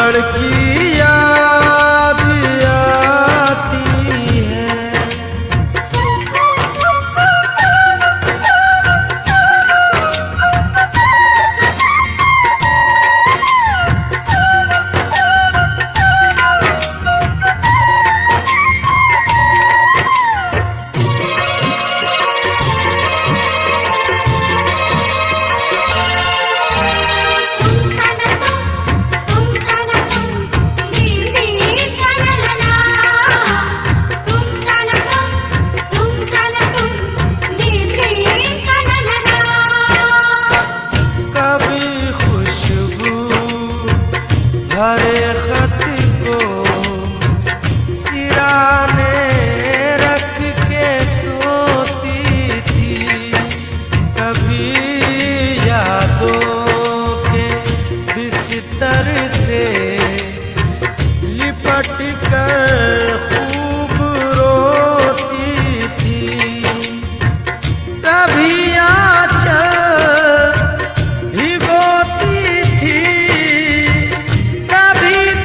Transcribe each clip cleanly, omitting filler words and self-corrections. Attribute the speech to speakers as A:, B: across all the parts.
A: लड़की याद आती है। हरे खत को सिराने रख के सोती थी, कभी यादों के बिस्तर से लिपट कर खूब रोती थी, कभी आंचल भिगोती थी,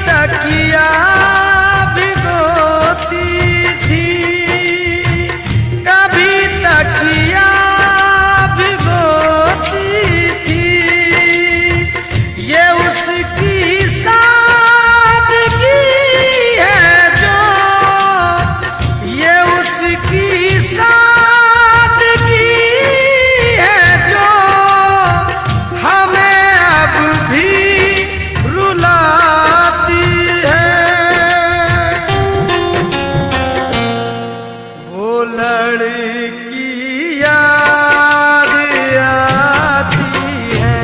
A: तकिया भिगोती थी, कभी तकिया भिगोती थी। ये उसकी सादगी है जो, ये उसकी सादगी है जो हमें अब भी रुलाती लड़की याद आती है,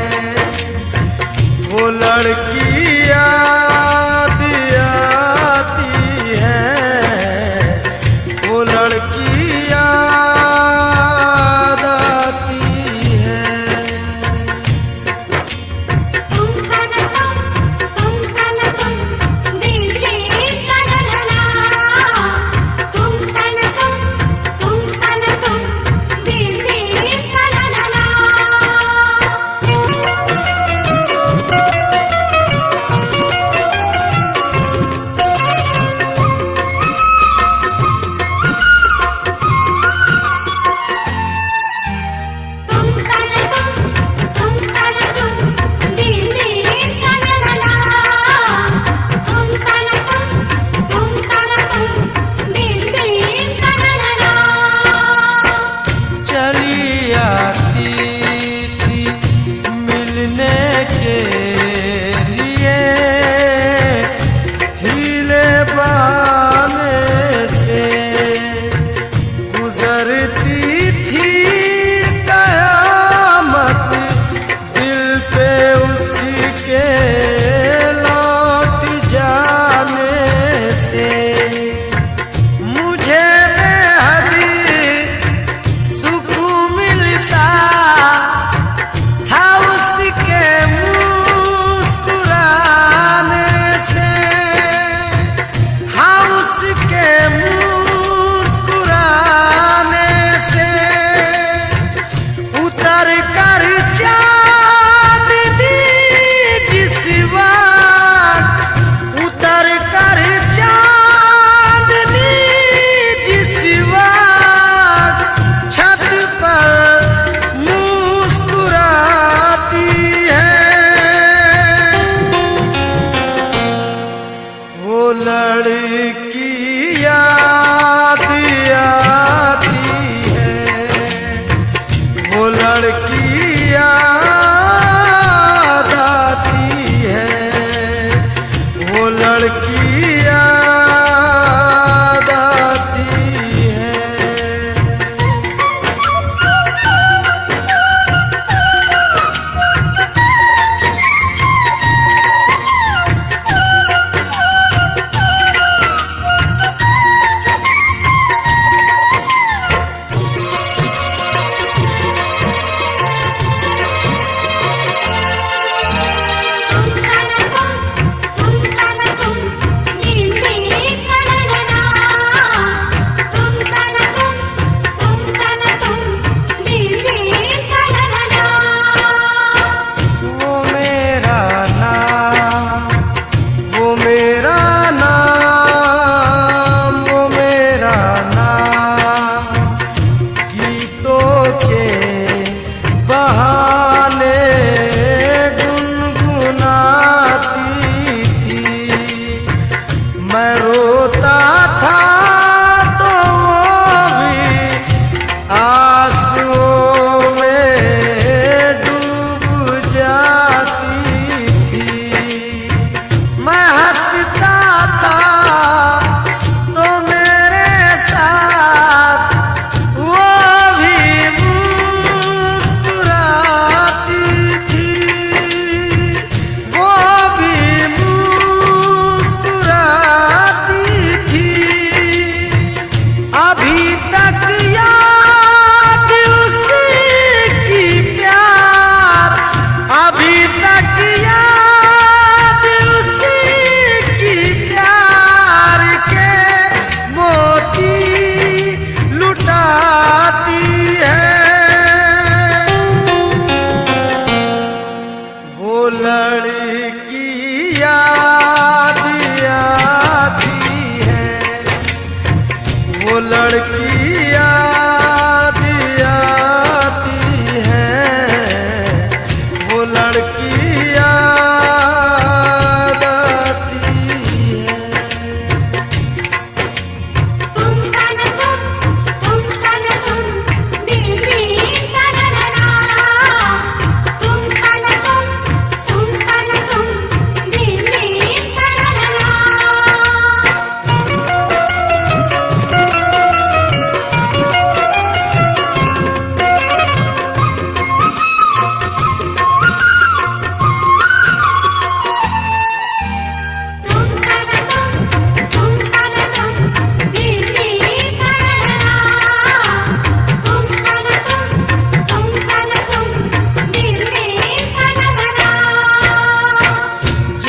A: वो लड़की याद आती है, वो लड़की याद आती है।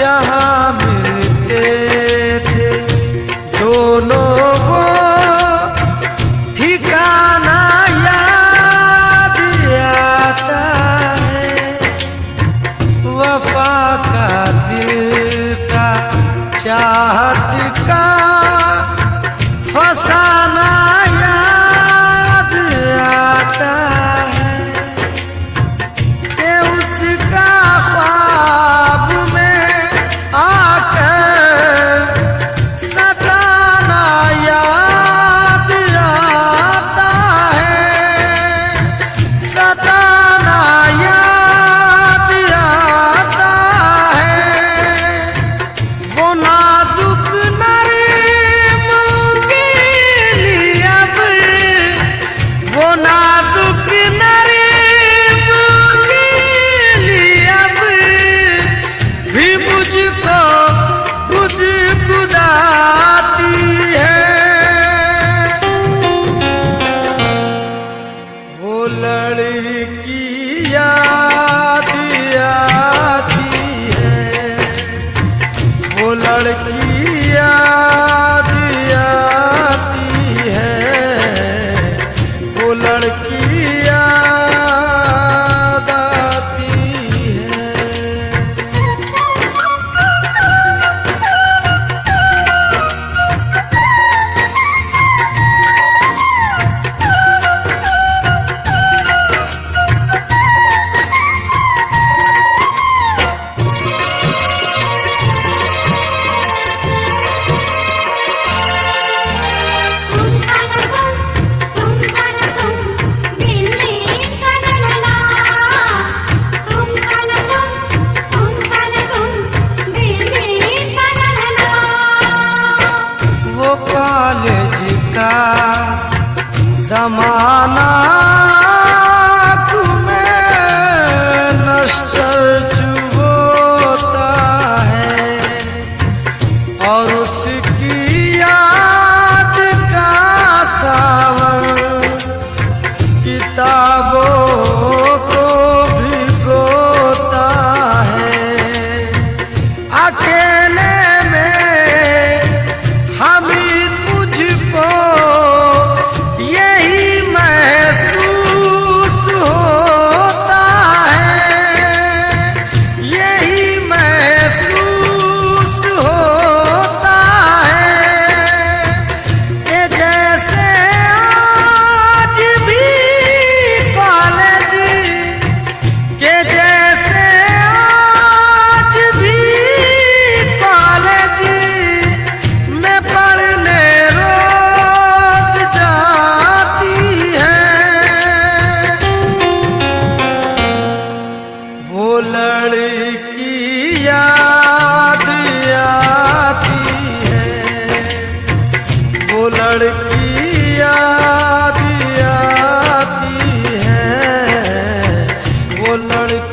A: जहाँ मिलते थे दोनों वो ठिकाना याद आता है। वफा का दिल का चाहत का फसाना याद आता है कि उसका ख्वाब में आकर सताना याद आता है, सताना याद आता है। वो नाजुक नरम उंगली अब, वो नाजुक नरम उंगली अब भी मुझको गुदगुदाती है। वो लड़की याद आती है, वो लड़की याद आती है, वो लड़की याद आती है। वो कॉलेज का जमाना तुम्हें नश्तर चुभोता है और उसकी याद का सावन किताबों को भिगोता है। अकेले में हामिद मुझको यही महसूस होता है, यही महसूस होता है कि जैसे आज भी कॉलेज, के जैसे आज भी कॉलेज में पढ़ने रोज जाती है। वो लड़की याद आती है, वो लड़की याद आती है, वो लड़की